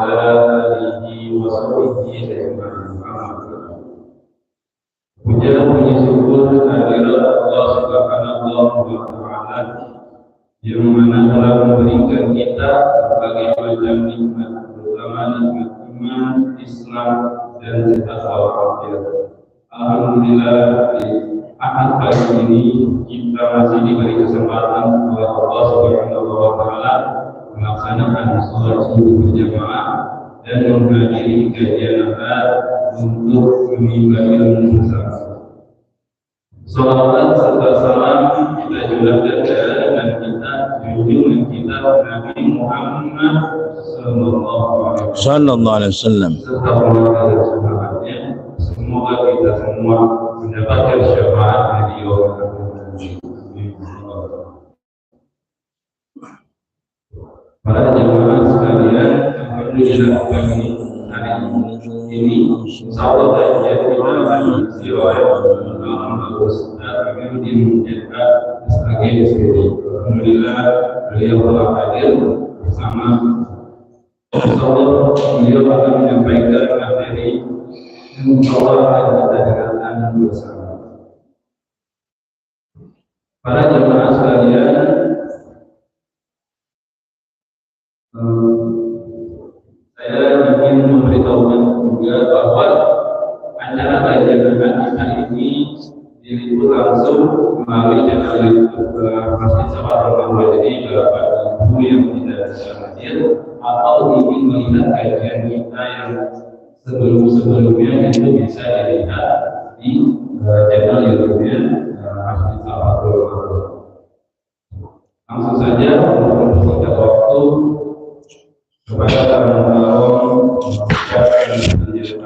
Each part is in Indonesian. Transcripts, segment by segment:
ala alihi wa sahbihi ajma'in. Puja puji syukur kehadirat Allah Subhanahu wa Ta'ala yang mana telah memberikan kita berbagai macam nikmat, terutama nikmat iman, Islam, dan sehat walafiat. Alhamdulillah, di Ahad pagi ini kita masih diberi kesempatan oleh Allah Subhanahu wa Ta'ala melaksanakan sholat subuh berjamaah dan menghadiri kajian Ahad untuk menimba ilmu bersama. Salawat serta salam kita curahkan dan kita junjungan kita Nabi Muhammad Sallallahu Alaihi Wasallam serta keluarga dan sahabatnya. Semoga kita semua mendapatkan syafaat beliau. Para jemaah sekalian, alhamdulillah kami hari ini insyaallah kajian kita akan riwayat kami dimenjadikan sebagai istri. Alhamdulillah beliau telah hadir bersama. Insyaallah beliau akan menyampaikan materi yang insyaallah akan kita dengarkan bersama. Para jemaah sekalian, saya ingin memberitahukan juga bahwa acara kajian hari ini diliput langsung melalui channel YouTube Masjid Sahabat Rahmah. Jadi bapak ibu yang tidak bisa hadir atau ingin melihat kajian kita yang sebelum-sebelumnya itu bisa dilihat di channel YouTube-nya Masjid Sahabat Rahmah. Langsung saja untuk singkat waktu kepada kawan-kawan dan penjelasan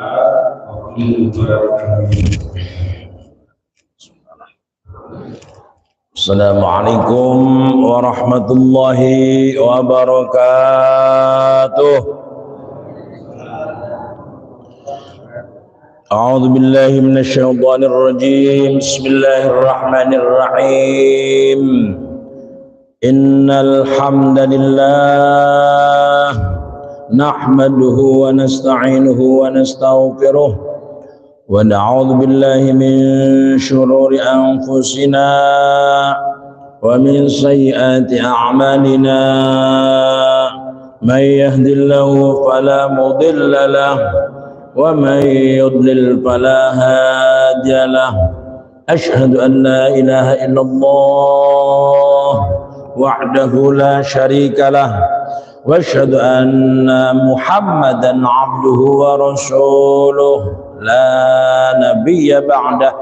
Assalamualaikum warahmatullahi wabarakatuh. A'udzu billahi minasyaitonir rajim. Bismillahirrahmanirrahim. Innal hamdalillah nahmaduhu wa nasta'inuhu wa nastaghfiruh wa na'udzu billahi min shururi anfusina wa min sayyiati a'malina. May yahdihillahu fala mudilla lahu wa may yudlil fala hadiya lahu. Asyhadu an la ilaha illallah wahdahu la syarika lah wa asyhadu anna Muhammadan abduhu wa rasuluh la nabiyya ba'dah.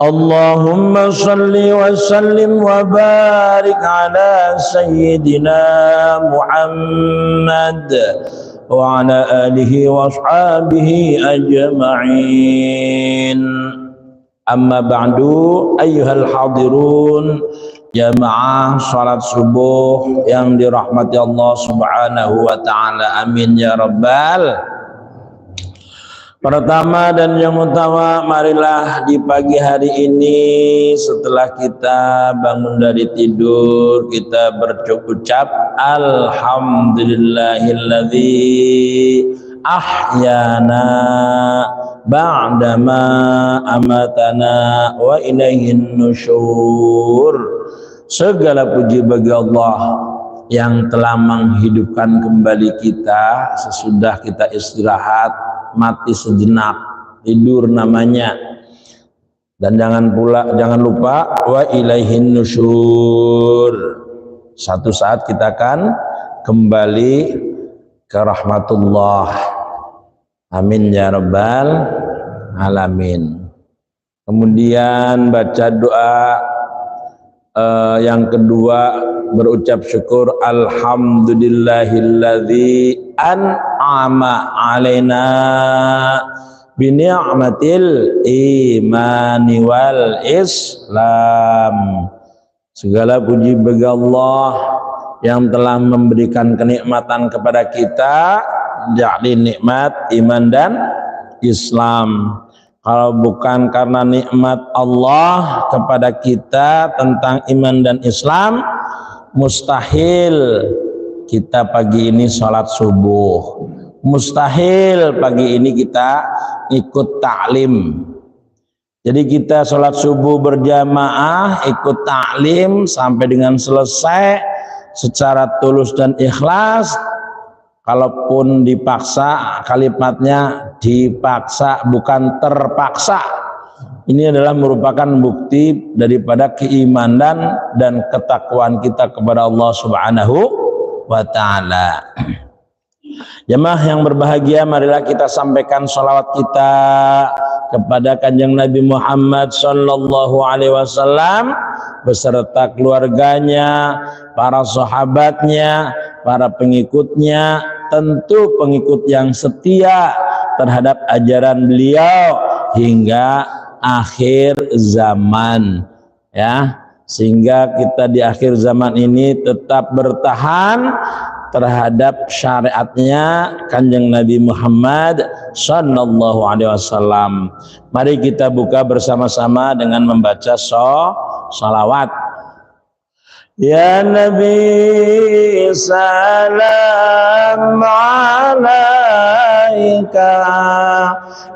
Allahumma salli wa sallim wa barik ala sayyidina Muhammad wa ala alihi wa ashabihi ajma'in. Amma ba'du, ayyuhal hadirun, jamaah salat subuh yang dirahmati Allah Subhanahu wa Ta'ala, amin ya rabbal. Pertama dan yang utama, marilah di pagi hari ini setelah kita bangun dari tidur kita berucap alhamdulillahilladzi ahyana ba'dama amatana wa ilaihin nusyur. Segala puji bagi Allah yang telah menghidupkan kembali kita sesudah kita istirahat, mati sejenak, tidur namanya. Dan jangan lupa wa ilaihin nusyur. Satu saat kita akan kembali ke rahmatullah. Amin ya rabbal alamin. Kemudian baca doa yang kedua, berucap syukur alhamdulillahilladzi an'ama alaina bi ni'matil imani wal islam. Segala puji bagi Allah yang telah memberikan kenikmatan kepada kita, yakni nikmat iman dan Islam. Kalau bukan karena nikmat Allah kepada kita tentang iman dan Islam, mustahil kita pagi ini sholat subuh. Mustahil pagi ini kita ikut ta'lim. Jadi kita sholat subuh berjamaah, ikut ta'lim sampai dengan selesai secara tulus dan ikhlas. Kalaupun dipaksa, kalimatnya dipaksa bukan terpaksa. Ini adalah merupakan bukti daripada keimanan dan ketakwaan kita kepada Allah Subhanahu wa ta'ala. Jemaah yang berbahagia, marilah kita sampaikan sholawat kita kepada Kanjeng Nabi Muhammad sallallahu alaihi wasallam beserta keluarganya, para sahabatnya, para pengikutnya, tentu pengikut yang setia terhadap ajaran beliau hingga akhir zaman, ya, sehingga kita di akhir zaman ini tetap bertahan terhadap syariatnya Kanjeng Nabi Muhammad sallallahu alaihi wasallam. Mari kita buka bersama-sama dengan membaca sholawat. Ya Nabi salam alaika,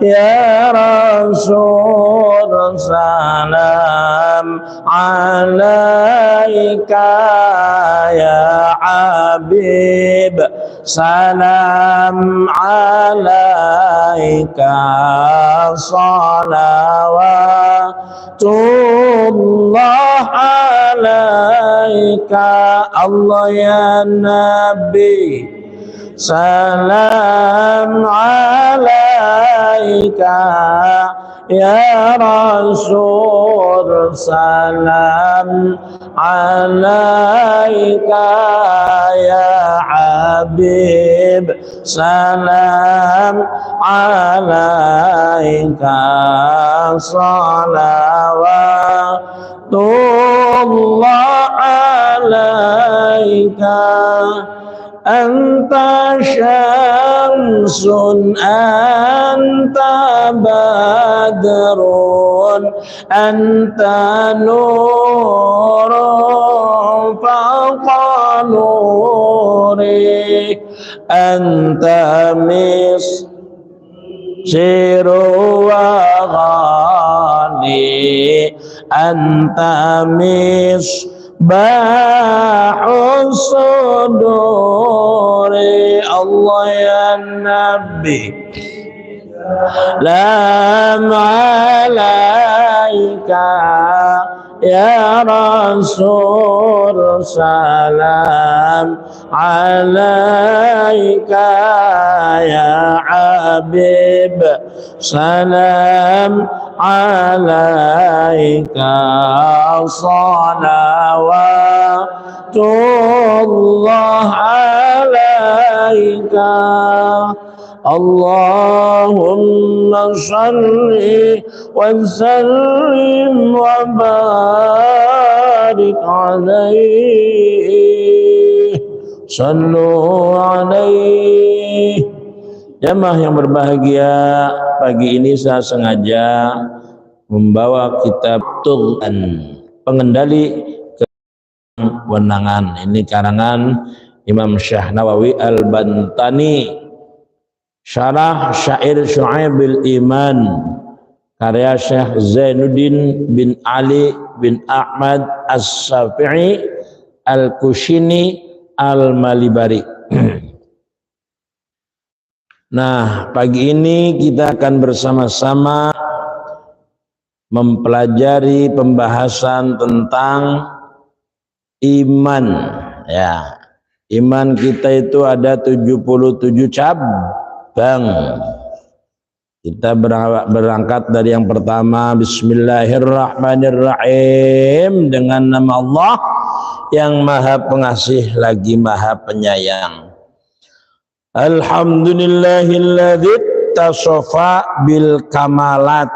ya Rasul salam alaika, ya Habib salam alaika, salawatullah alaika, Allah ya Nabi salam alaika, ya Rasul salam alaika, ya Habib salam alaika, salawatullah alaika, anta syamsun anta badrun anta nurun fawqa nuri, anta misyiru wa ghani, anta misbahus suduri, Allah ya Nabi salam alaika, ya Rasul salam alaika, ya Habib salam alaika, salawatullah alaika, Allahumma salli wa sallim wa barik alaihi, sallu alaihi. Jemaah yang berbahagia, pagi ini saya sengaja membawa kitab Tughyan, pengendali kewenangan. Ini karangan Imam Syah Nawawi Al-Bantani, Syarah Syair Syu'aibil Iman, karya Syekh Zainuddin bin Ali bin Ahmad As-Syafi'i Al-Kushini Al-Malibari. Nah, pagi ini kita akan bersama-sama mempelajari pembahasan tentang iman, ya. Iman kita itu ada 77 cabang. Kita berangkat dari yang pertama, Bismillahirrahmanirrahim, dengan nama Allah yang Maha Pengasih lagi Maha Penyayang. Alhamdulillahilladzi tasofa bil kamalat.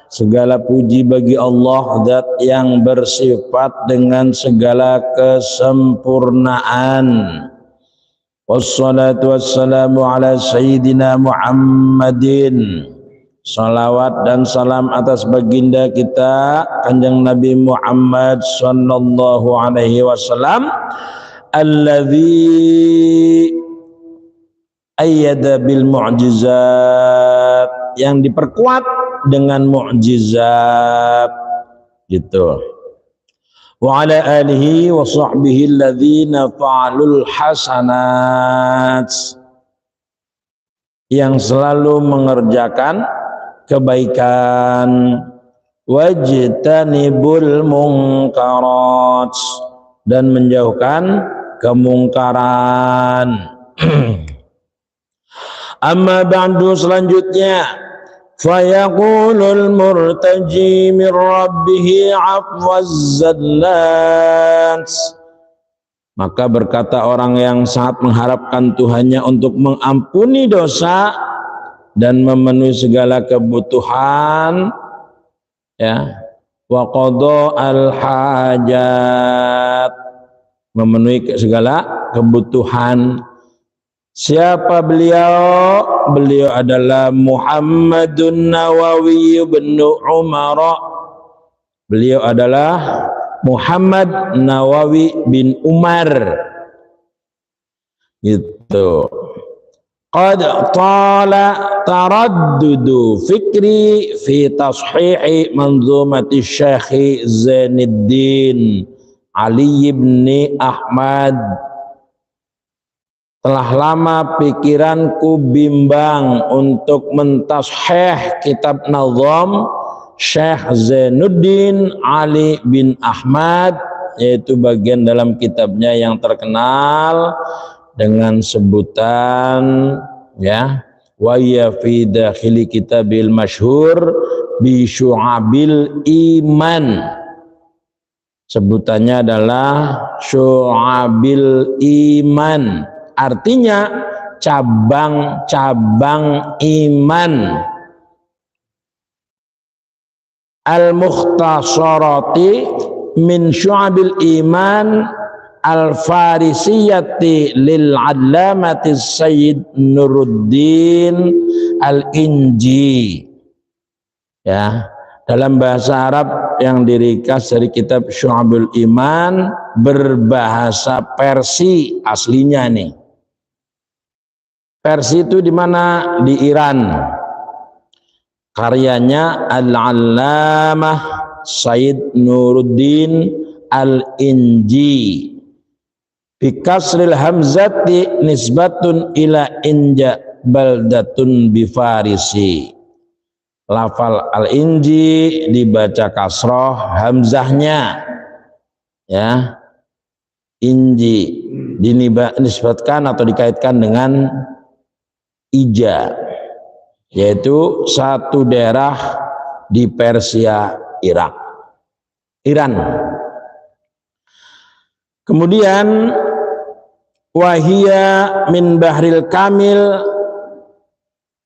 Segala puji bagi Allah, zat yang bersifat dengan segala kesempurnaan. Wassalatu wassalamu ala sayyidina Muhammadin. Salawat dan salam atas baginda kita Kanjeng Nabi Muhammad sallallahu alaihi wasallam, alladzi ayyada bil mu'jizat, yang diperkuat dengan mukjizat gitu. Wa ala alihi wa sahbihi alladzina fa'alul hasanat, yang selalu mengerjakan kebaikan, wajtanibul munkarat, dan menjauhkan kemungkaran. Amma ba'du, selanjutnya, fayaqulul murtaji min rabbihi afwaz zallat, maka berkata orang yang sangat mengharapkan Tuhannya untuk mengampuni dosa dan memenuhi segala kebutuhan, ya, wa qada al hajat, memenuhi segala kebutuhan. Siapa beliau? Beliau adalah Muhammadun Nawawi bin Umar. Beliau adalah Muhammad Nawawi bin Umar. Gitu. Qad tala taraddudu fikri fi tashihi manzumati Syekh Zainuddin Ali bin Ahmad. Telah lama pikiranku bimbang untuk mentashih kitab nazam Syekh Zainuddin Ali bin Ahmad, yaitu bagian dalam kitabnya yang terkenal dengan sebutan, ya, wa ya fi dakhili kitabil masyhur bi syu'abil iman. Sebutannya adalah syu'abil iman, artinya cabang-cabang iman. Al-mukhtasarati min syu'abil iman al-farisiyati lil-allamati Sayyid Nuruddin al-Inji. Ya, dalam bahasa Arab yang diringkas dari kitab Syu'abul Iman, berbahasa Persi aslinya nih. Persi itu di mana? Di Iran. Karyanya Al-Allamah Sayyid Nuruddin Al-Inji. Bikasril hamzati nisbatun ila Inja baldatun bifarisi. Lafal Al-Inji dibaca kasroh hamzahnya, ya, Inji dinisbatkan atau dikaitkan dengan Ija, yaitu satu daerah di Persia, Iran. Kemudian wahia min bahril kamil,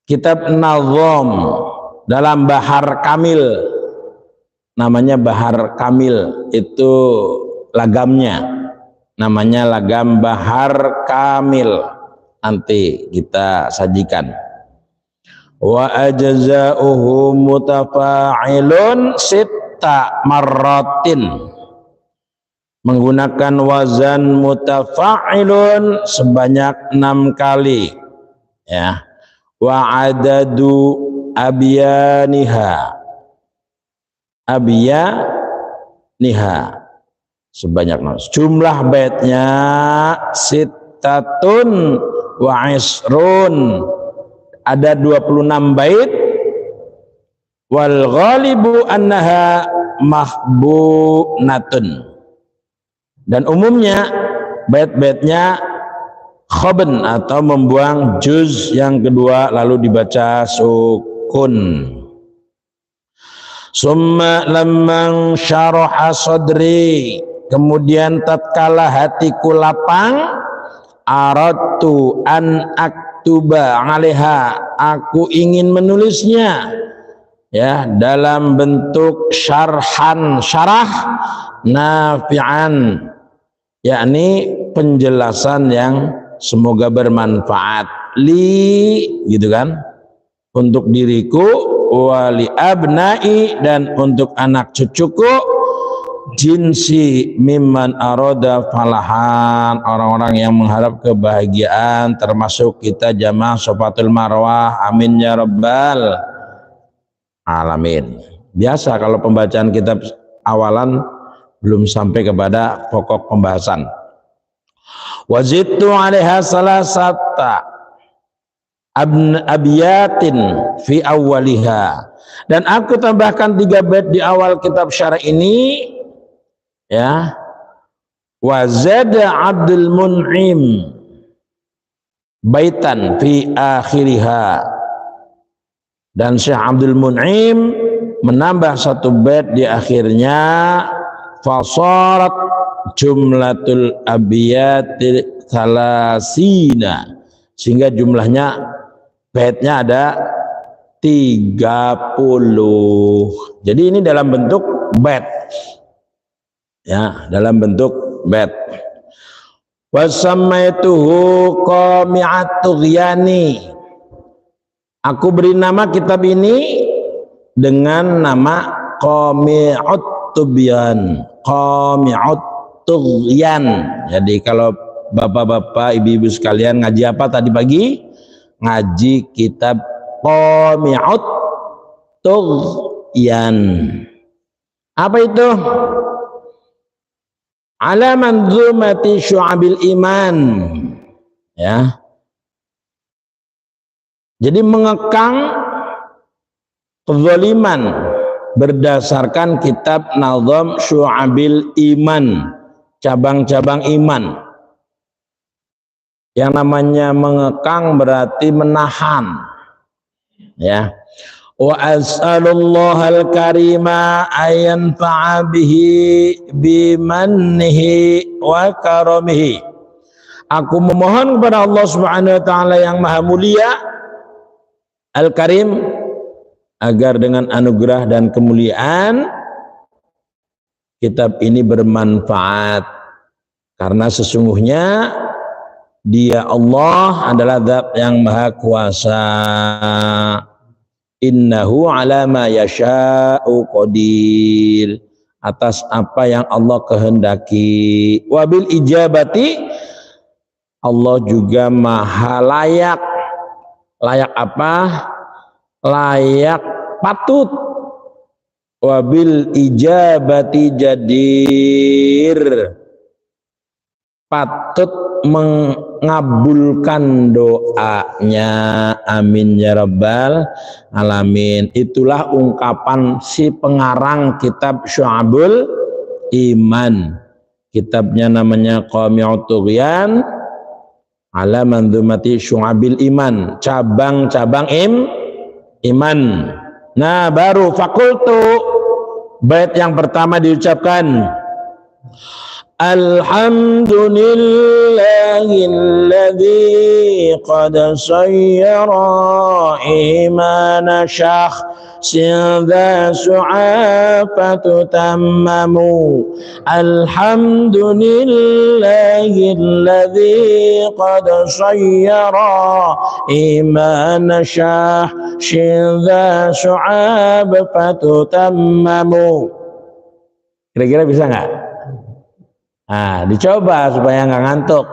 kitab nazam dalam Bahar Kamil, namanya Bahar Kamil, itu lagamnya, namanya lagam Bahar Kamil, nanti kita sajikan. Wa ajza'uhu mutafa'ilun sitta marratin, menggunakan wazan mutafa'ilun sebanyak 6 kali, ya. Wa adadu abyaniha sebanyak 6. Jumlah baitnya sittatun wa isrun, ada 26 bait. Wal ghalibu annaha mahbunatun, dan umumnya bait-baitnya khoben atau membuang juz yang kedua lalu dibaca sukun. Summa lamman syaraha sadri, kemudian tatkala hatiku lapang, aradtu an aktuba 'alaiha, aku ingin menulisnya, ya, dalam bentuk syarah nafi'an, yakni penjelasan yang semoga bermanfaat, li, gitu kan, untuk diriku, wali abnai, dan untuk anak cucuku, jinsi mimman arada falahan, orang-orang yang mengharap kebahagiaan, termasuk kita jamaah Safatul Marwah. Amin ya rabbal alamin. Biasa kalau pembacaan kitab awalan belum sampai kepada pokok pembahasan. Wazidtu 'alaiha salasata abyatin fi awwaliha, dan aku tambahkan 3 bait di awal kitab syarah ini, ya. Wa zada Abdul Mun'im baitan fi akhiriha, dan Syekh Abdul Mun'im menambah 1 bait di akhirnya. Fasarat jumlatul abiyati salasina, sehingga jumlahnya baitnya ada 30. Jadi ini dalam bentuk bait, ya, dalam bentuk bait. Wasamaituhu qami'at tughyani, aku beri nama kitab ini dengan nama Qami'ut Tubyan, Qami'ut Tughyan. Jadi kalau bapak-bapak, ibu-ibu sekalian ngaji apa tadi pagi? Ngaji kitab Qami'ut Tughyan. Apa itu? Ala manzumati syu'abil iman, ya. Jadi mengekang kezaliman berdasarkan kitab Nazam Syu'abil Iman, cabang-cabang iman. Yang namanya mengekang berarti menahan, ya. Wa as'alullahal karima ayanfa'a bihi bimannihi wa karamihi. Aku memohon kepada Allah Subhanahu wa taala yang maha mulia, Al-Karim, agar dengan anugerah dan kemuliaan kitab ini bermanfaat, karena sesungguhnya Dia Allah adalah Zat yang maha kuasa. Innahu ala ma yasha'u qadir, atas apa yang Allah kehendaki. Wabil ijabati, Allah juga maha layak. Layak apa? Layak patut. Wabil ijabati jadir, patut mengabulkan doanya. Amin ya rabbal alamin. Itulah ungkapan si pengarang kitab Syu'abul Iman. Kitabnya namanya Qami'ut Tughyan ala manzumati Syu'abil Iman, cabang-cabang iman. Nah, baru fakultu, bait yang pertama diucapkan, Alhamdulillahilladzi qad sayyara imana syakhsin dha su'afatu tammamu. Alhamdulillahilladzi qad sayyara imana syakhsin dha su'afatu tammamu. Kira-kira bisa nggak? Nah, dicoba supaya nggak ngantuk.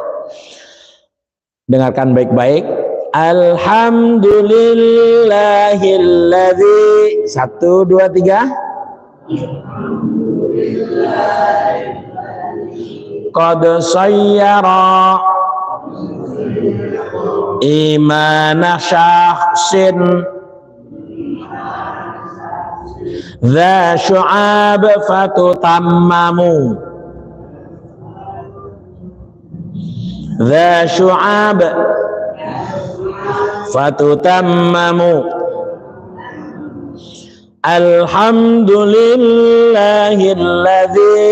Dengarkan baik-baik. Alhamdulillahilladzi. 1, 2, 3. Qad sayyara imana syakhsin dha syu'ab fatutammamu. Dha syu'ab fatutammamu. Alhamdulillahilladzi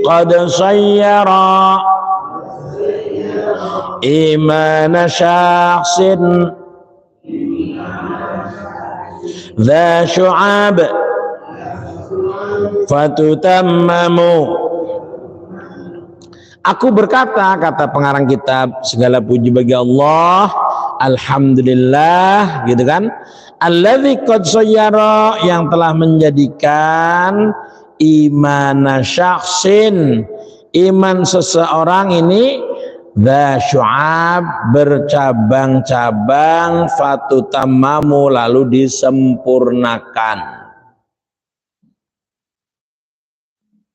qad sayyara imana syakhsin dha syu'ab fatutammamu. Aku berkata, kata pengarang kitab, segala puji bagi Allah, alhamdulillah gitu kan, alladzi qad sayyara, yang telah menjadikan iman syakhsin, iman seseorang ini dza syu'ab, bercabang-cabang, fatutamamu, lalu disempurnakan.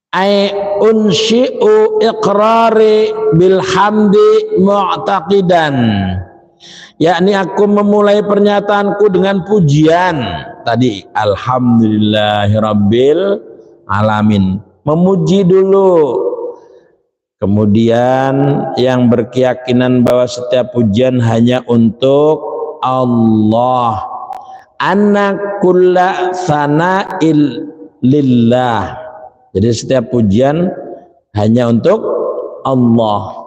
Ai unsyi'u iqrari bilhamdi mu'taqidan, yakni aku memulai pernyataanku dengan pujian tadi, alhamdulillahirabbil alamin, memuji dulu. Kemudian yang berkeyakinan bahwa setiap pujian hanya untuk Allah, anna kulla sana'il lillah, jadi setiap pujian hanya untuk Allah.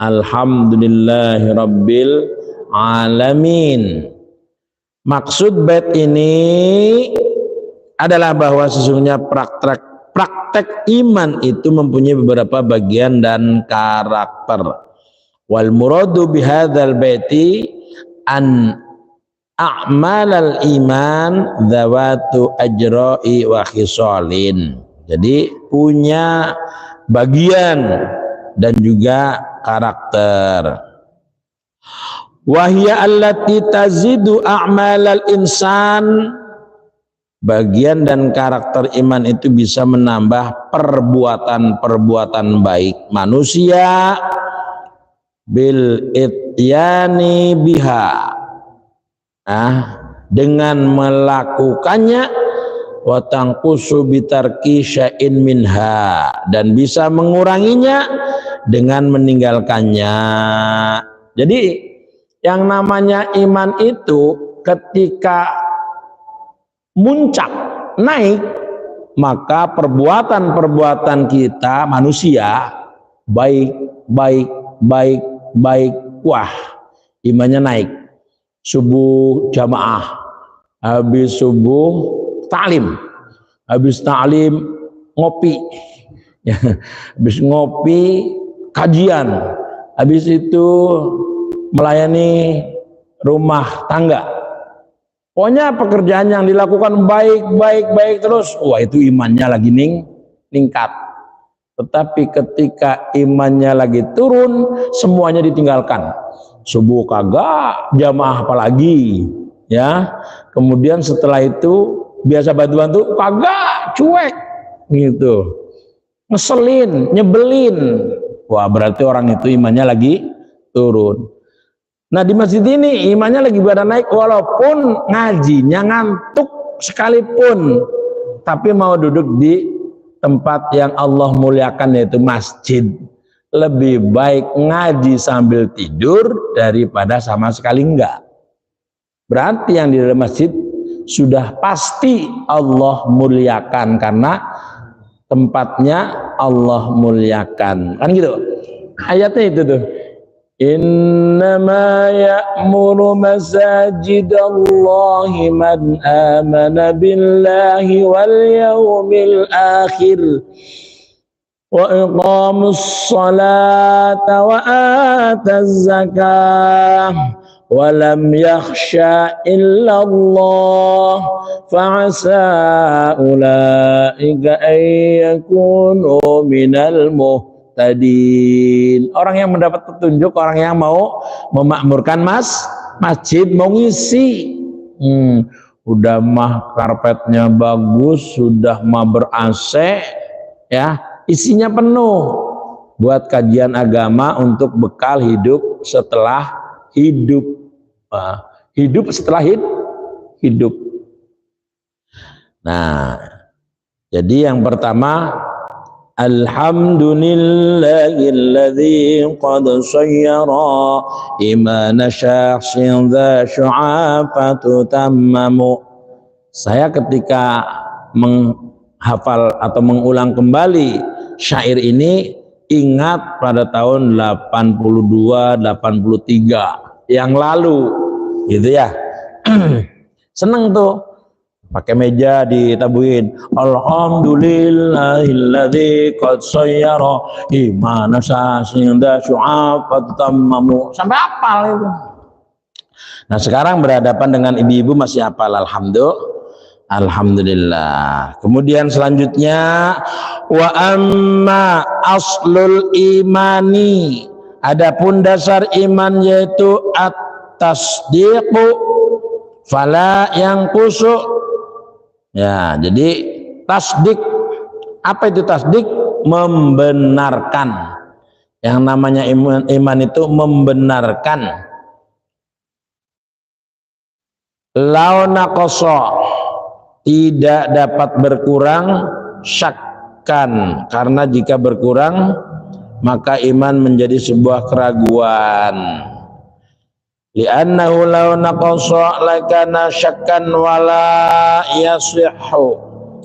Alhamdulillahirabbil alamin. Maksud bait ini adalah bahwa sesungguhnya praktek iman itu mempunyai beberapa bagian dan karakter. Wal muradu bihadzal baiti an a'malal iman dzawatu ajra'i wa khisalin. Jadi punya bagian dan juga karakter. Wahya allati tazidu a'malal insan, bagian dan karakter iman itu bisa menambah perbuatan-perbuatan baik manusia bil ityani biha, dengan melakukannya, wa tanqusu bitarki syai'in minha, dan bisa menguranginya dengan meninggalkannya. Jadi yang namanya iman itu ketika muncak naik, maka perbuatan-perbuatan kita manusia baik, wah, imannya naik. Subuh jamaah, habis subuh ta'lim, habis ta'lim ngopi, habis ngopi kajian, habis itu melayani rumah tangga. Pokoknya pekerjaan yang dilakukan baik terus, wah itu imannya lagi ningkat. Tetapi ketika imannya lagi turun, semuanya ditinggalkan. Subuh kagak, jamaah apalagi, ya. Kemudian setelah itu biasa bantu-bantu kagak, cuek gitu, ngeselin, nyebelin, wah berarti orang itu imannya lagi turun. Nah di masjid ini imannya lagi pada naik, walaupun ngajinya ngantuk sekalipun, tapi mau duduk di tempat yang Allah muliakan yaitu masjid. Lebih baik ngaji sambil tidur daripada sama sekali enggak. Berarti yang di dalam masjid sudah pasti Allah muliakan, karena tempatnya Allah muliakan, kan gitu ayatnya itu tuh. Innama ya'muru masajidallahi man amana billahi wal yawmil akhir wa iqamus salata wa ataz zakah walam yakhsha illallah fa'asa ulaika ayyakunu minal muhtadin. Orang yang mendapat petunjuk, orang yang mau memakmurkan masjid, mau ngisi, udah mah karpetnya bagus, sudah mah ber-AC, ya isinya penuh buat kajian agama untuk bekal hidup setelah hidup. Hidup setelah hidup. Nah, jadi yang pertama, alhamdulillahilladzi qad sayyara imana syakhsin dza syu'afatu tammamu. Saya ketika menghafal atau mengulang kembali syair ini ingat pada tahun 82, 83 yang lalu, gitu ya. Seneng tuh, pakai meja ditabuin, alhamdulillahilladzi qad sayyara imana syakhsin dza syu'afatu tammamu, sampai hafal itu. Nah sekarang berhadapan dengan ibu-ibu masih hafal, alhamdulillah. Kemudian selanjutnya wa amma aslul imani, adapun dasar iman yaitu at-tasdiqu fala yanqusu. Ya, jadi tasdik, apa itu tasdik? Membenarkan. Yang namanya iman itu membenarkan. Launa koso, tidak dapat berkurang, syakkan, karena jika berkurang maka iman menjadi sebuah keraguan. Li'annahu launa koso lakana syakkan wala yasihhu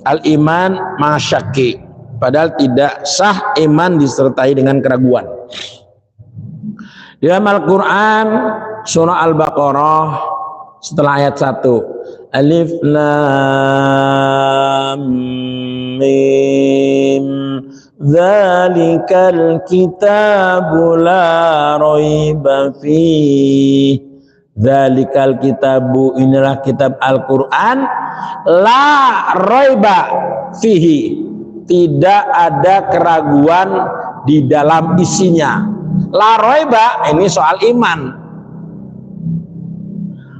al-iman masyaki, padahal tidak sah iman disertai dengan keraguan. Di dalam Al-Quran surah Al-Baqarah setelah ayat 1, Alif Lam Mim Dzalikal kitabu la raiba fihi. Dzalikal kitabu, inilah kitab Al-Quran, la raiba fihi, tidak ada keraguan di dalam isinya. La raiba ini soal iman.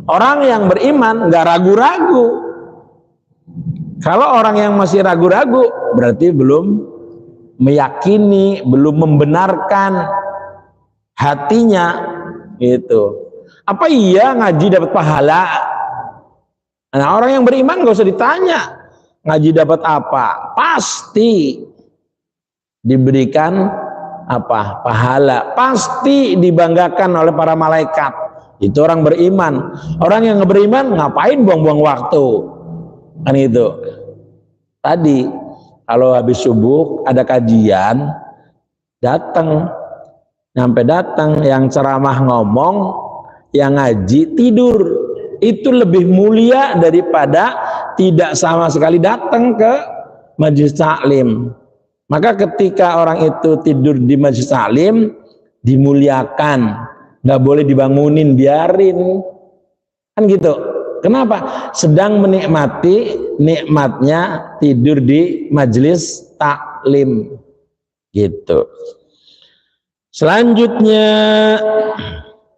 Orang yang beriman nggak ragu-ragu. Kalau orang yang masih ragu-ragu berarti belum meyakini, belum membenarkan hatinya gitu. Apa iya ngaji dapat pahala? Nah, orang yang beriman nggak usah ditanya ngaji dapat apa, pasti diberikan apa? Pahala, pasti dibanggakan oleh para malaikat. Itu orang beriman. Orang yang beriman ngapain buang-buang waktu? Kan itu. Tadi kalau habis subuh ada kajian, datang, sampai datang, yang ceramah ngomong, yang ngaji tidur. Itu lebih mulia daripada tidak sama sekali datang ke majelis taklim. Maka ketika orang itu tidur di majelis taklim, dimuliakan. Nggak boleh dibangunin, biarin, kan gitu. Kenapa? Sedang menikmati nikmatnya tidur di majelis taklim, gitu. Selanjutnya,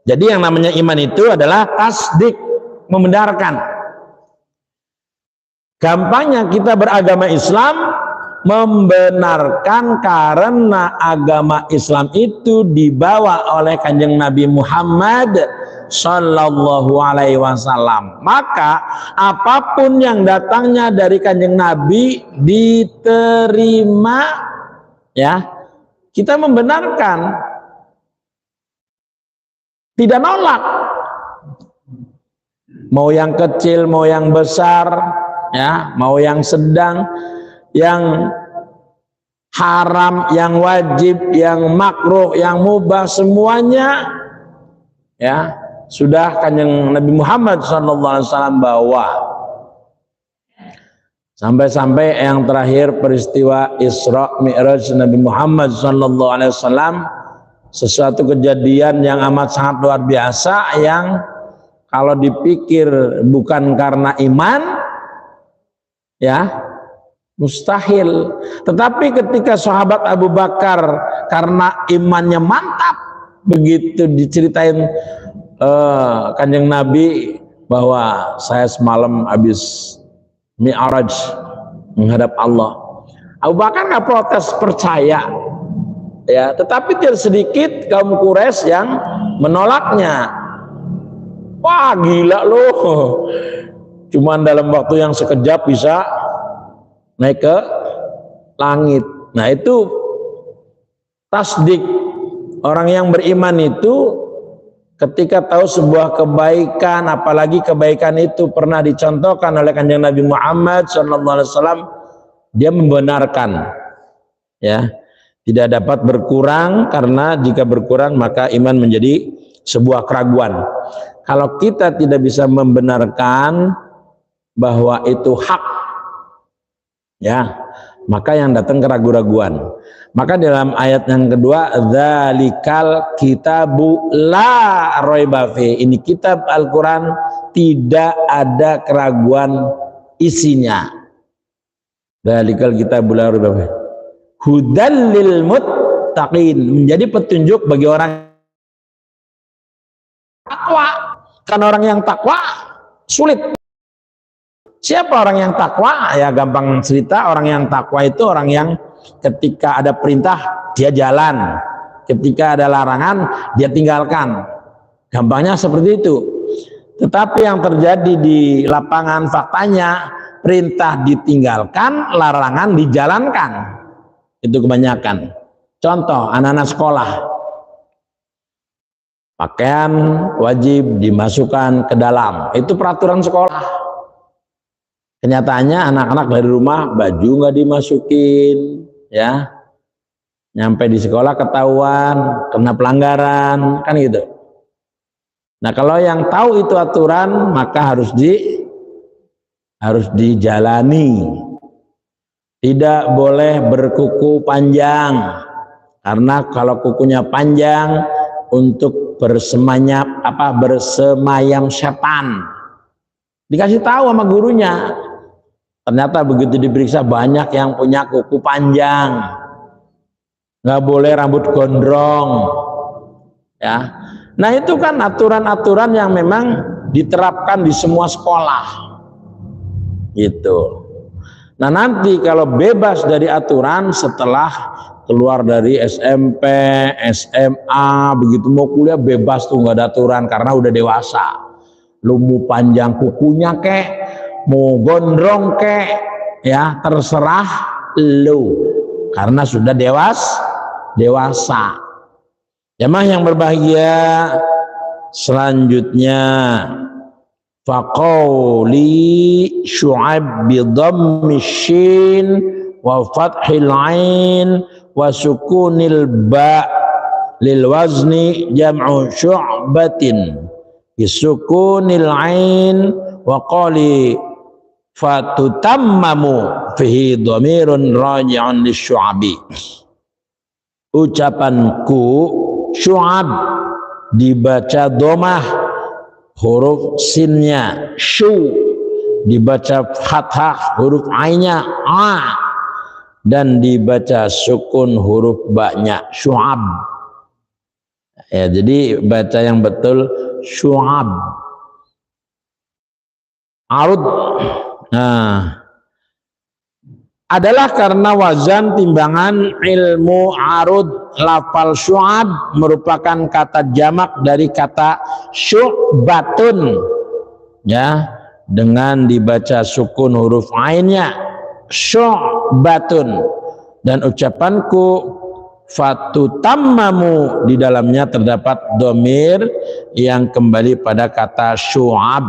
jadi yang namanya iman itu adalah tasdik, membenarkan. Gampangnya kita beragama Islam, membenarkan karena agama Islam itu dibawa oleh Kanjeng Nabi Muhammad Sallallahu Alaihi Wasallam. Maka apapun yang datangnya dari Kanjeng Nabi diterima, ya, kita membenarkan, tidak nolak. Mau yang kecil, mau yang besar, ya, mau yang sedang, yang haram, yang wajib, yang makruh, yang mubah, semuanya ya sudah Kanjeng Nabi Muhammad SAW bawa. Sampai-sampai yang terakhir peristiwa Isra Mi'raj Nabi Muhammad SAW, sesuatu kejadian yang amat sangat luar biasa, yang kalau dipikir bukan karena iman, ya mustahil. Tetapi ketika sahabat Abu Bakar karena imannya mantap, begitu diceritain Kanjeng Nabi bahwa saya semalam habis Mi'raj menghadap Allah, Abu Bakar nggak protes, percaya, ya. Tetapi tidak sedikit kaum Quraisy yang menolaknya. Wah, gila loh, cuman dalam waktu yang sekejap bisa naik ke langit. Nah, itu tasdik. Orang yang beriman itu ketika tahu sebuah kebaikan, apalagi kebaikan itu pernah dicontohkan oleh Kanjeng Nabi Muhammad SAW, dia membenarkan, ya, tidak dapat berkurang, karena jika berkurang maka iman menjadi sebuah keraguan. Kalau kita tidak bisa membenarkan bahwa itu hak, ya, maka yang datang keraguan-raguan. Maka dalam ayat yang kedua, dzalikal kitabu la raiba fi, ini kitab Al-Quran tidak ada keraguan isinya. Dzalikal kitabu la raiba fi hudal lil muttaqin, menjadi petunjuk bagi orang takwa. Kan orang yang takwa sulit. Siapa orang yang takwa? Ya gampang cerita, orang yang takwa itu orang yang ketika ada perintah dia jalan, ketika ada larangan dia tinggalkan. Gampangnya seperti itu. Tetapi yang terjadi di lapangan faktanya perintah ditinggalkan, larangan dijalankan. Itu kebanyakan. Contoh anak-anak sekolah, pakaian wajib dimasukkan ke dalam, itu peraturan sekolah. Kenyataannya anak-anak dari rumah baju nggak dimasukin, ya, nyampe di sekolah ketahuan kena pelanggaran, kan gitu. Nah kalau yang tahu itu aturan maka harus dijalani. Tidak boleh berkuku panjang, karena kalau kukunya panjang untuk bersemayam setan. Dikasih tahu sama gurunya. Ternyata begitu diperiksa banyak yang punya kuku panjang. Nggak boleh rambut gondrong. Ya. Nah itu kan aturan-aturan yang memang diterapkan di semua sekolah. Gitu. Nah nanti kalau bebas dari aturan setelah keluar dari SMP, SMA, begitu mau kuliah bebas tuh, nggak ada aturan karena udah dewasa. Lu mau panjang kukunya kek, mau gondrong kek, ya terserah lu karena sudah dewasa. Jamaah yang berbahagia, selanjutnya faqauli Syu'aib bi dhammi shin wa fathil ain wa sukunil ba lil wazni jam'u syu'batin bisukunil ain wa qali fatutammamu fihi dhamirun raji'un lisyu'abi. Ucapanku Syu'ab dibaca domah huruf sinnya, syu dibaca fathah huruf ainnya a, dan dibaca sukun huruf ba-nya Syu'ab. Ya, jadi baca yang betul Syu'ab. Arud, nah, adalah karena wazan timbangan ilmu arud. Lafal Syu'ab merupakan kata jamak dari kata syu'batun, ya, dengan dibaca sukun huruf ainnya syu'batun. Dan ucapanku fatutammamu, di dalamnya terdapat domir yang kembali pada kata Syu'ab.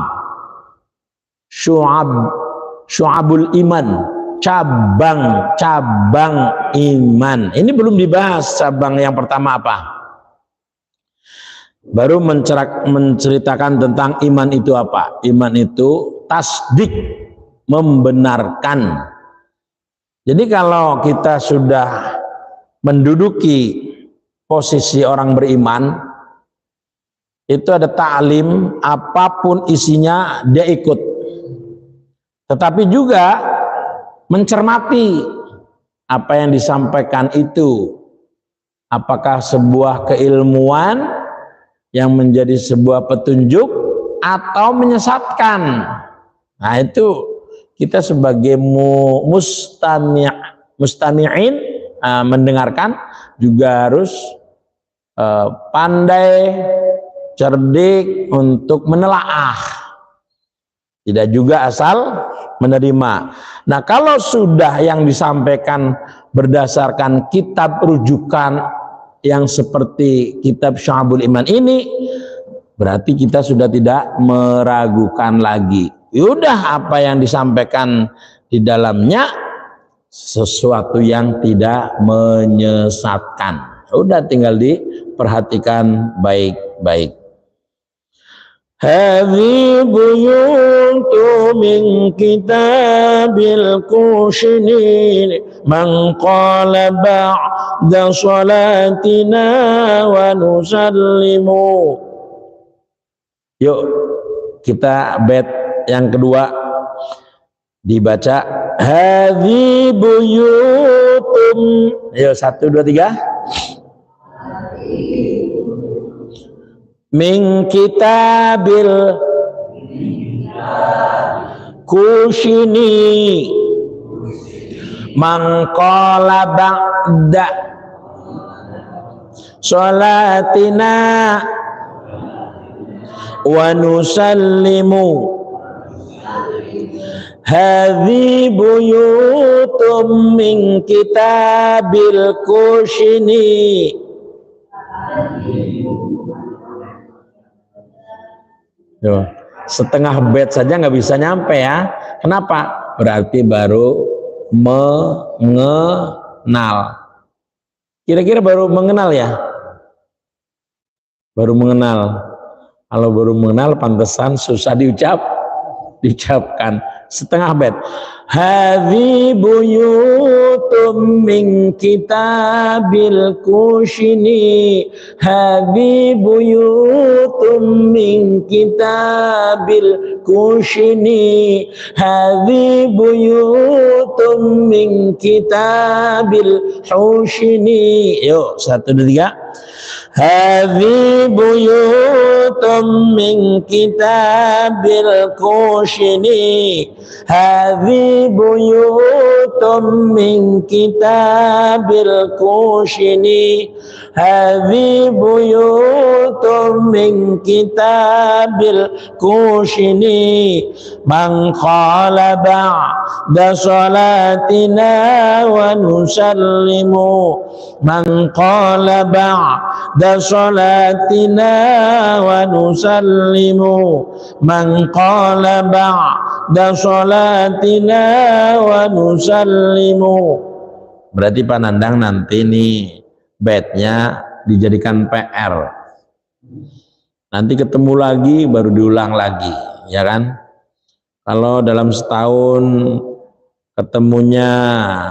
Syu'abul iman, cabang iman. Ini belum dibahas cabang yang pertama apa. Baru menceritakan tentang iman itu apa. Iman itu tasdik, membenarkan. Jadi kalau kita sudah menduduki posisi orang beriman, itu ada ta'lim, apapun isinya dia ikut. Tetapi juga mencermati apa yang disampaikan itu, apakah sebuah keilmuan yang menjadi sebuah petunjuk atau menyesatkan. Nah itu kita sebagai mustami'in, mendengarkan juga harus pandai, cerdik untuk menelaah, tidak juga asal menerima. Nah kalau sudah yang disampaikan berdasarkan kitab rujukan yang seperti kitab Syu'abul Iman ini, berarti kita sudah tidak meragukan lagi. Yaudah, apa yang disampaikan di dalamnya sesuatu yang tidak menyesatkan. Udah, tinggal diperhatikan baik-baik. Hadhi buyutu min kitabil kushini man qala ba'da salatina wa nusallimu. Yuk kita bait yang kedua dibaca. Hadzi buyutum. Ayo 1 2 3. Min kitabil kushini man qala ba'da salatina wa nusallimu. Hadzi buyutum min kitabil kushini. Tuh, setengah bait saja nggak bisa nyampe ya. Kenapa? Berarti baru mengenal. Kira-kira baru mengenal ya? Baru mengenal. Kalau baru mengenal pantesan susah diucapkan. Setengah bait. Hadzi buyutum min kitabil kushini. Hadzi buyutum min kitabil kushini. Hadzi buyutum min kitabil hushini. Yuk 1 2 3. Hadzi buyutum min kitabil kushini. Hadzi buyutum min kitabil kushini. Hadzi buyutum min kitabil kushini. Man qala ba'da salatina wa nusallimu. Man qala ba'da salatina wa nusallimu. Man qala ba'da salatina wa nusallimu. Berarti Pak Nandang nanti nih baitnya dijadikan PR. Nanti ketemu lagi baru diulang lagi, ya kan? Kalau dalam setahun ketemunya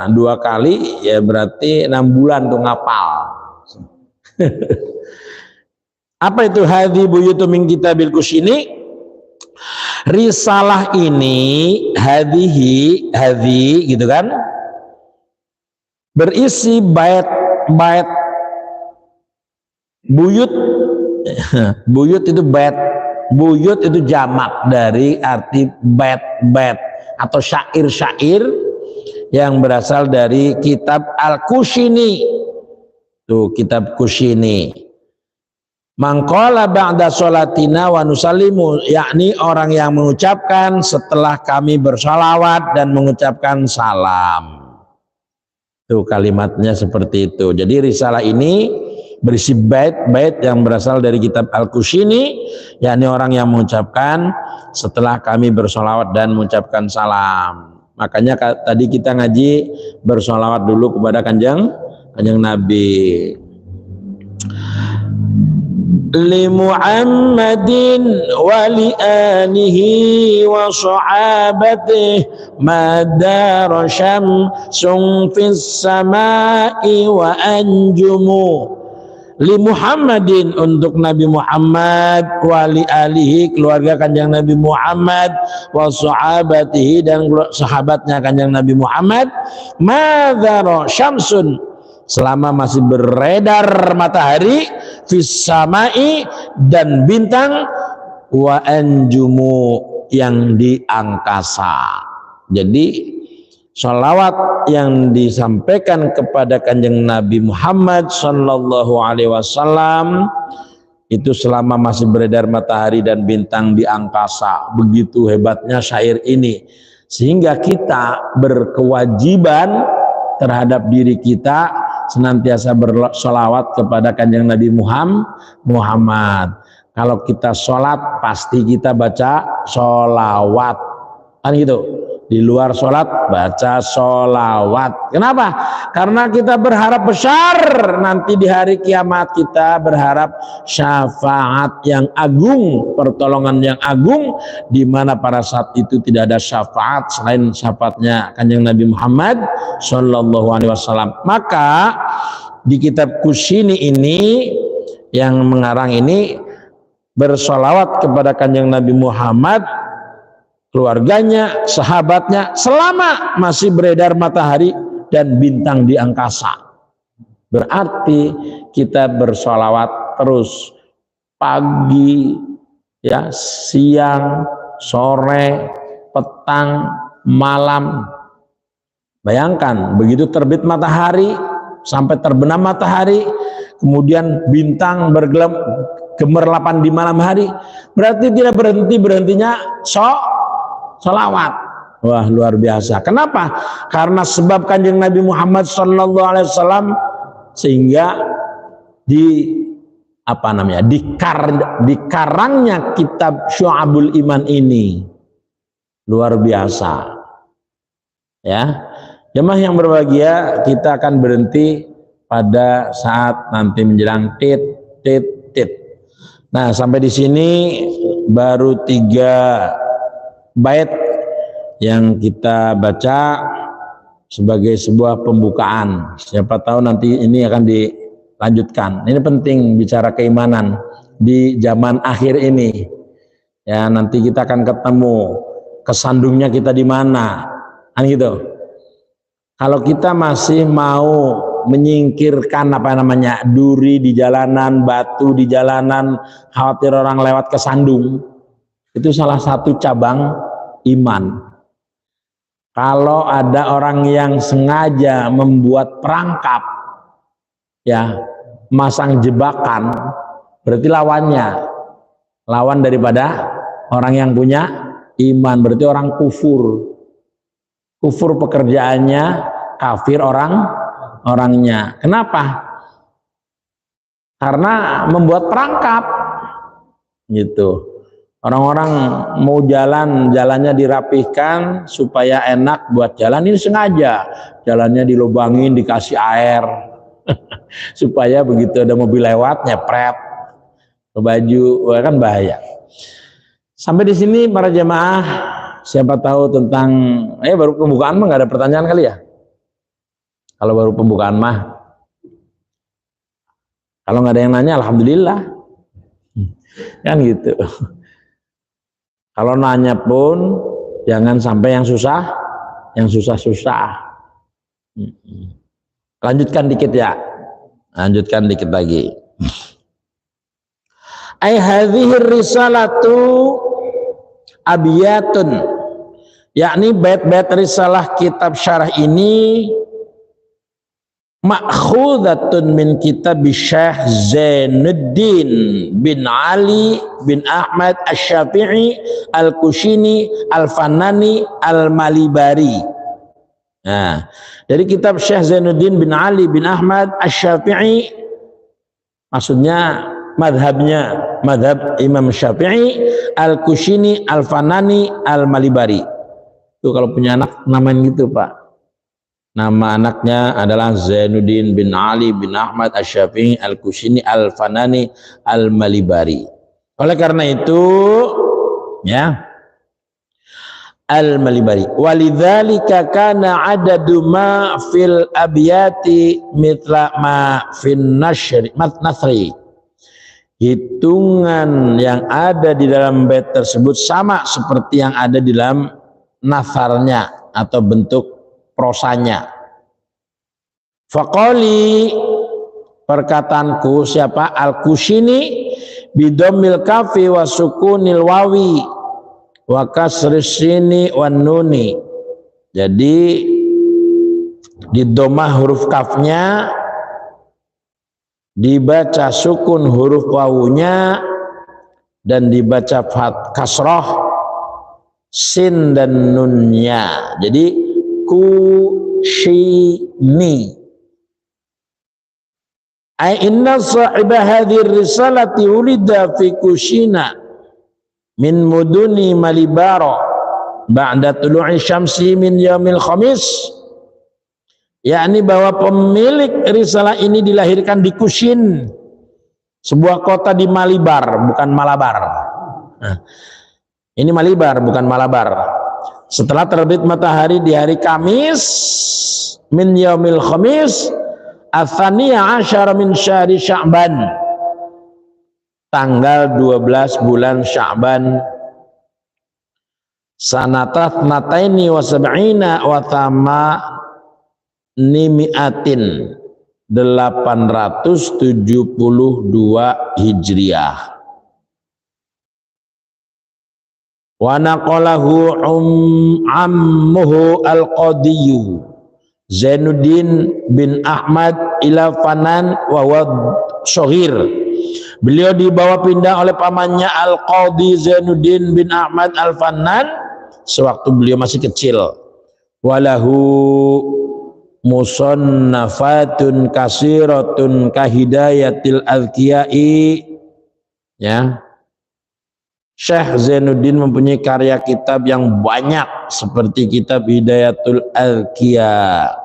2 kali, ya berarti 6 bulan tuh ngapal. Apa itu hadzi buyutum min kitabil kushini? Risalah ini hadzi gitu kan, berisi bait buyut. Buyut itu bait, buyut itu jamak dari arti bait atau syair-syair yang berasal dari kitab Al-Kushini. Tuh kitab Kushini. Mangqala ba'da sholatina wa nusallimu, yakni orang yang mengucapkan setelah kami bersalawat dan mengucapkan salam. Tuh kalimatnya seperti itu. Jadi risalah ini berisi bait-bait yang berasal dari kitab Al-Kushini, yakni orang yang mengucapkan setelah kami bersolawat dan mengucapkan salam. Makanya tadi kita ngaji bersolawat dulu kepada kanjeng Nabi. Li Muhammadin wa li alihi wa sahabatihi madara syamsun fis samai wa anjumu. Li Muhammadin, untuk Nabi Muhammad, wali alihi, keluarga kanjeng Nabi Muhammad, wa sahabatihi, dan sahabatnya kanjeng Nabi Muhammad, madzara syamsun, selama masih beredar matahari, fis samai, dan bintang, wa anjumu, yang di angkasa. Jadi sholawat yang disampaikan kepada kanjeng Nabi Muhammad Sallallahu Alaihi Wasallam itu selama masih beredar matahari dan bintang di angkasa. Begitu hebatnya syair ini, sehingga kita berkewajiban terhadap diri kita senantiasa bersolawat kepada kanjeng Nabi Muhammad. Kalau kita sholat pasti kita baca sholawat, kan gitu. Di luar sholat baca sholawat. Kenapa? Karena kita berharap besar nanti di hari kiamat, kita berharap syafaat yang agung, pertolongan yang agung, di mana pada saat itu tidak ada syafaat selain syafaatnya Kanjeng Nabi Muhammad Shallallahu Alaihi Wasallam. Maka di kitab Kusini ini yang mengarang ini bersolawat kepada Kanjeng Nabi Muhammad, keluarganya, sahabatnya selama masih beredar matahari dan bintang di angkasa. Berarti kita bersolawat terus pagi, ya, siang, sore, petang, malam. Bayangkan begitu terbit matahari sampai terbenam matahari, kemudian bintang gemerlapan di malam hari, berarti tidak berhentinya sholawat. Wah, luar biasa. Kenapa? Karena sebab Kanjeng Nabi Muhammad Sallallahu Alaihi Wasallam, sehingga dikarangnya kitab Syu'abul Iman ini luar biasa. Ya, jemaah yang berbahagia, kita akan berhenti pada saat nanti menjelang tit. Nah, sampai di sini baru 3 bait yang kita baca sebagai sebuah pembukaan. Siapa tahu nanti ini akan dilanjutkan. Ini penting bicara keimanan di zaman akhir ini. Ya, nanti kita akan ketemu kesandungnya kita di mana. Kan gitu. Kalau kita masih mau menyingkirkan duri di jalanan, batu di jalanan, khawatir orang lewat kesandung, itu salah satu cabang iman. Kalau ada orang yang sengaja membuat perangkap, ya, masang jebakan, berarti lawan daripada orang yang punya iman, berarti orang kufur pekerjaannya, kafir orangnya. Kenapa? Karena membuat perangkap gitu. Orang-orang mau jalannya dirapihkan supaya enak buat jalan, ini sengaja jalannya dilubangin, dikasih air supaya begitu ada mobil lewat nyepret ke baju, kan bahaya. Sampai di sini para jemaah, siapa tahu tentang baru pembukaan mah nggak ada pertanyaan kali ya? Kalau baru pembukaan mah, kalau nggak ada yang nanya, alhamdulillah, kan gitu. Kalau nanya pun jangan sampai yang susah-susah. Lanjutkan dikit ya, lanjutkan dikit lagi. Ai hadhir risalatu abiyatun, yakni bait-bait risalah kitab syarah ini ma'khudatun min kitab Syekh Zainuddin bin Ali bin Ahmad Asy-Syafi'i Al-Kushini Al-Fanani Al-Malibari. Nah, dari kitab Syekh Zainuddin bin Ali bin Ahmad Asy-Syafi'i, maksudnya madhab Imam Syafi'i, Al-Kushini Al-Fanani Al-Malibari. Itu kalau punya anak namain gitu, Pak. Nama anaknya adalah Zainuddin bin Ali bin Ahmad Asy-Syafi'i Al-Kushini Al-Fanani Al-Malibari. Oleh karena itu, ya, Al-Malibari. Walidzalika kana adadu ma fil abyati mithla ma fin nasri. Hitungan yang ada di dalam bait tersebut sama seperti yang ada di dalam nasarnya atau bentuk prosanya. Faqali, perkataanku, siapa? Al-Kushini bidomil kafi wa sukunil wawi wa kasris sini wan nuni. Jadi di domah huruf kafnya, dibaca sukun huruf wawunya, dan dibaca kasroh sin dan nunnya. Jadi kushini. Ai inna sahiba hadhihi risalati ulida fi Kushina min muduni Malibaro ba'da tulu'i syamsi min yaumil khamis, yakni bahwa pemilik risalah ini dilahirkan di Kushin, sebuah kota di Malibar, bukan Malabar. Nah, ini Malibar bukan Malabar. Setelah terbit matahari di hari Kamis min yaumil khamis ats-tsaniya asyara min syahri Sya'ban, tanggal 12 bulan Sya'ban, sanatat nataini wa sab'ina wa thamanimi'atin 872 Hijriah. Wa naqalahu ammuhu al-Qadiyyu Zainuddin bin Ahmad ila Fanan wa huwa shaghir. Beliau dibawa pindah oleh pamannya Al-Qadhi Zainuddin bin Ahmad Al-Fannan sewaktu beliau masih kecil. Walahu musannafatun kasiratun kahidayatil azkiyai, ya. Syekh Zainuddin mempunyai karya kitab yang banyak seperti kitab Hidayatul Azkiya,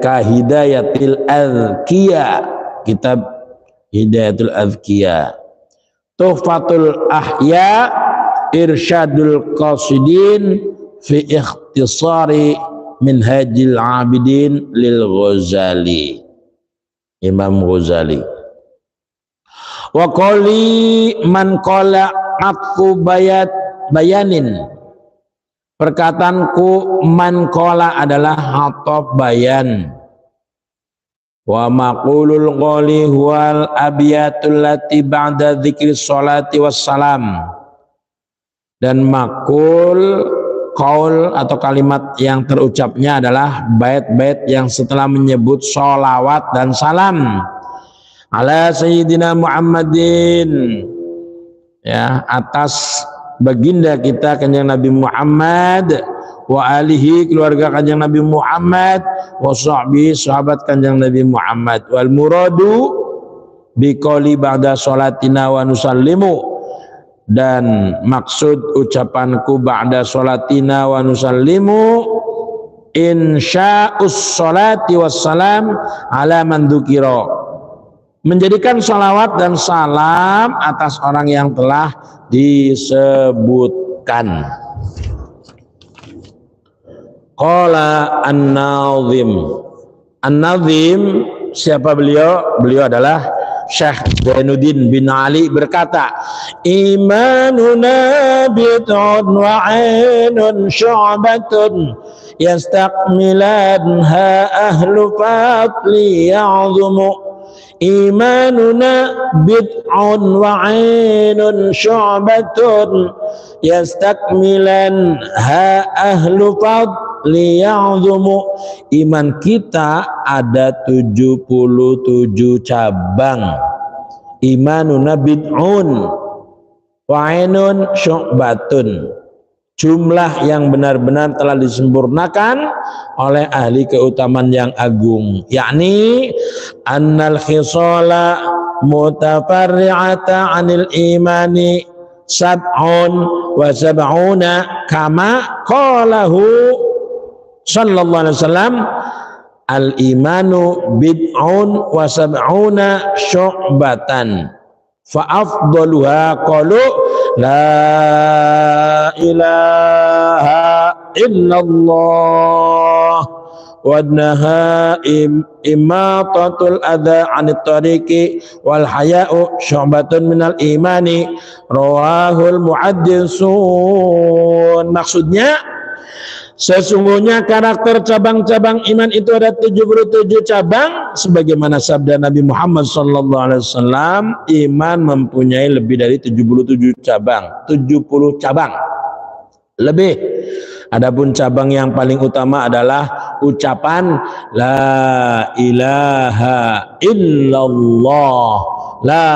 Kahidayatil Azkiya, kitab Hidayatul Azkiya, Tuhfatul Ahya, Irsyadul Qasidin fi ikhtisari Minhajil Abidin lil Ghazali, Imam Ghazali. Wa qali man qala aku bayanin, perkataanku man qala adalah hataf bayan. Wa maqulul qali huwal abiyatul lati ba'da dzikri sholati wassalam, dan makul qaul atau kalimat yang terucapnya adalah bait-bait yang setelah menyebut sholawat dan salam ala sayyidina Muhammadin, ya, atas baginda kita kanjeng Nabi Muhammad, wa alihi, keluarga kanjeng Nabi Muhammad, wa sahbihi, sahabat kanjeng Nabi Muhammad. Wal muradu biqauli ba'da sholatina wa nusallimu, dan maksud ucapanku ba'da sholatina wa nusallimu insya'us sholati wassalam ala man dzukira, menjadikan salawat dan salam atas orang yang telah disebutkan. Qala an-nazim. An-nazim, siapa beliau? Beliau adalah Syekh Zainuddin bin Ali, berkata, imanuna bid'un wa 'ainun syu'batun yastakmilanha ahlu fadli ya'zumu. Imanuna bid'un wa 'ainun syu'batun yastakmilanha ahlu fadli ya'zumu. Iman kita ada 77 cabang. Imanuna bid'un wa 'ainun syu'batun, jumlah yang benar-benar telah disempurnakan oleh ahli keutamaan yang agung, yakni annal khisala mutafarri'ata 'anil imani sab'un wa sab'una kama qalahu sallallahu alaihi wasallam, al imanu bid'un wa sab'una syu'batan fa afdaluha qalu la ilaha illallah wa adnaha imatatul adha 'anit tariqi wal haya'u syu'batun minal imani, rawahul muhaddisun. Maksudnya, sesungguhnya karakter cabang-cabang iman itu ada 77 cabang, sebagaimana sabda Nabi Muhammad SAW, iman mempunyai lebih dari 77 cabang, 70 cabang lebih. Adapun cabang yang paling utama adalah ucapan la ilaha illallah, la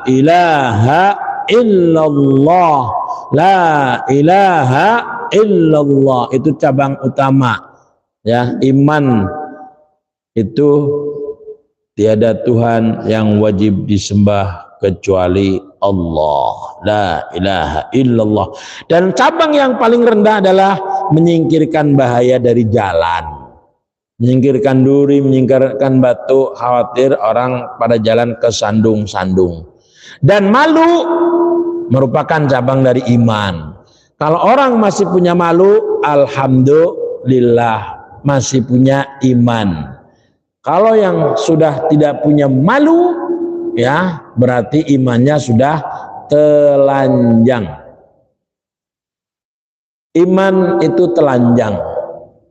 ilaha illallah, la ilaha illallah, itu cabang utama, ya. Iman itu tiada Tuhan yang wajib disembah kecuali Allah, la ilaha illallah. Dan cabang yang paling rendah adalah menyingkirkan bahaya dari jalan, menyingkirkan duri, menyingkirkan batu, khawatir orang pada jalan kesandung-sandung. Dan malu merupakan cabang dari iman. Kalau orang masih punya malu, alhamdulillah masih punya iman. Kalau yang sudah tidak punya malu, ya berarti imannya sudah telanjang. Iman itu telanjang.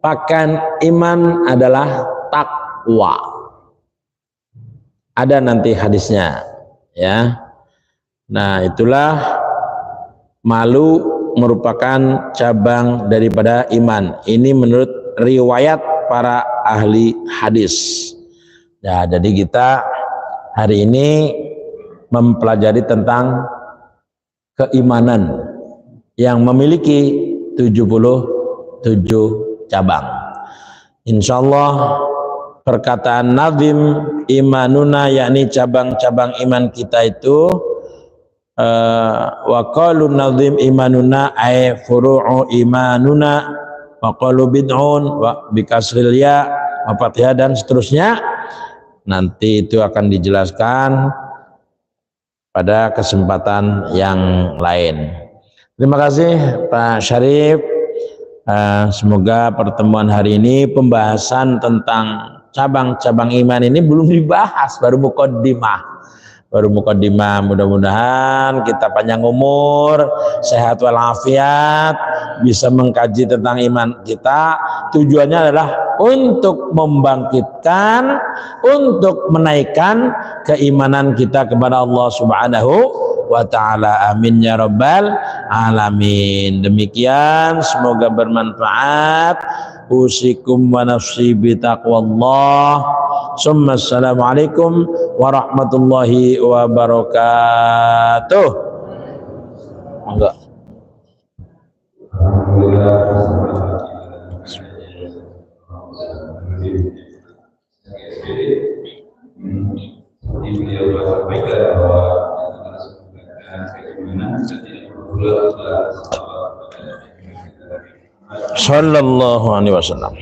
Pakaian iman adalah takwa. Ada nanti hadisnya, ya. Nah, itulah malu merupakan cabang daripada iman. Ini menurut riwayat para ahli hadis. Nah, jadi kita hari ini mempelajari tentang keimanan yang memiliki 77 cabang. Insyaallah perkataan nazim imanuna, yakni cabang-cabang iman kita itu wa qalu nazim imanuna ay furu'u imanuna, wa qalu bid'un wa bikasril ya wa fathiyah dan seterusnya. Nanti itu akan dijelaskan pada kesempatan yang lain. Terima kasih Pak Syarif. Semoga pertemuan hari ini pembahasan tentang cabang-cabang iman ini belum dibahas, baru mukaddimah. Mudah-mudahan kita panjang umur, sehat walafiat, bisa mengkaji tentang iman kita. Tujuannya adalah untuk membangkitkan, untuk menaikkan keimanan kita kepada Allah Subhanahu wa ta'ala. Amin ya rabbal alamin. Demikian, semoga bermanfaat. Usikum wa nafsi bitaqwallah. Summa assalamualaikum warahmatullahi wabarakatuh. Enggak. Sallallahu alaihi wasallam.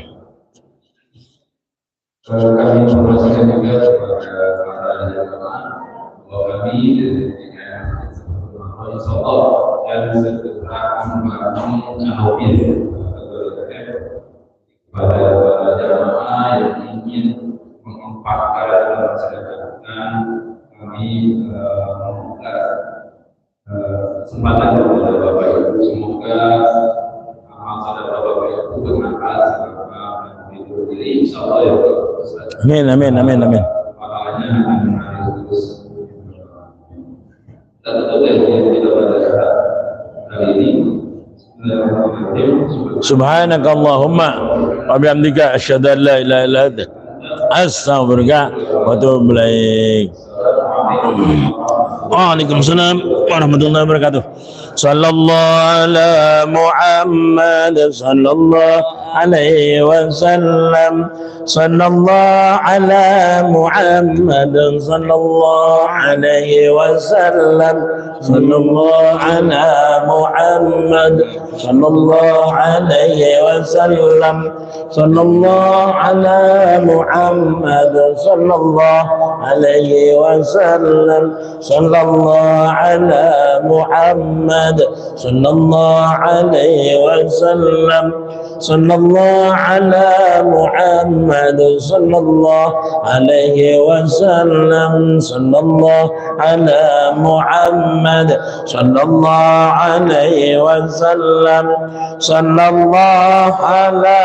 Kami informasikan juga kepada para jamaah bahwa kami insyaallah dan segera membangun alhamil kepada para jamaah yang ingin menempatkan dalam sedekahkan. Kami membuka kesempatan kepada Bapak Ibu, semoga amal sedekah Bapak Ibu bermanfaat selama hidup ini insyaallah ya. Amin. Pahalanya akan terus. Kita tutup yang kita pada hari ini. Subhanakallahumma wa bihamdika asyhadu an la ilaha illa anta astaghfiruka wa atubu ilaik. Waalaikumsalam warahmatullahi wabarakatuh. Sallallahu ala Muhammad sallallahu alaihi wasallam. Sallallahu ala Muhammad sallallahu alaihi wasallam. Sallallahu ala Muhammad sallallahu alaihi wasallam. Sallallahu ala Muhammad sallallahu alaihi wasallam. Sallallahu ala Muhammad sallallahu alaihi wasallam. Sallallahu ala Muhammad sallallahu alaihi wasallam. Sallallahu ala Muhammad sallallahu alaihi wasallam. Sallallahu ala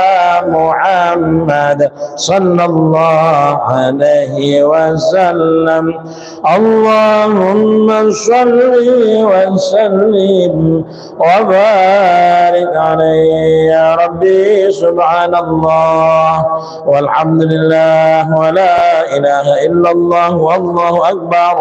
Muhammad sallallahu alaihi wasallam. Allahumma shalli wa sallim wa barik alaihi ya Rabbi. Subhanallah walhamdulillah wa la ilaha illallah wallahu akbar.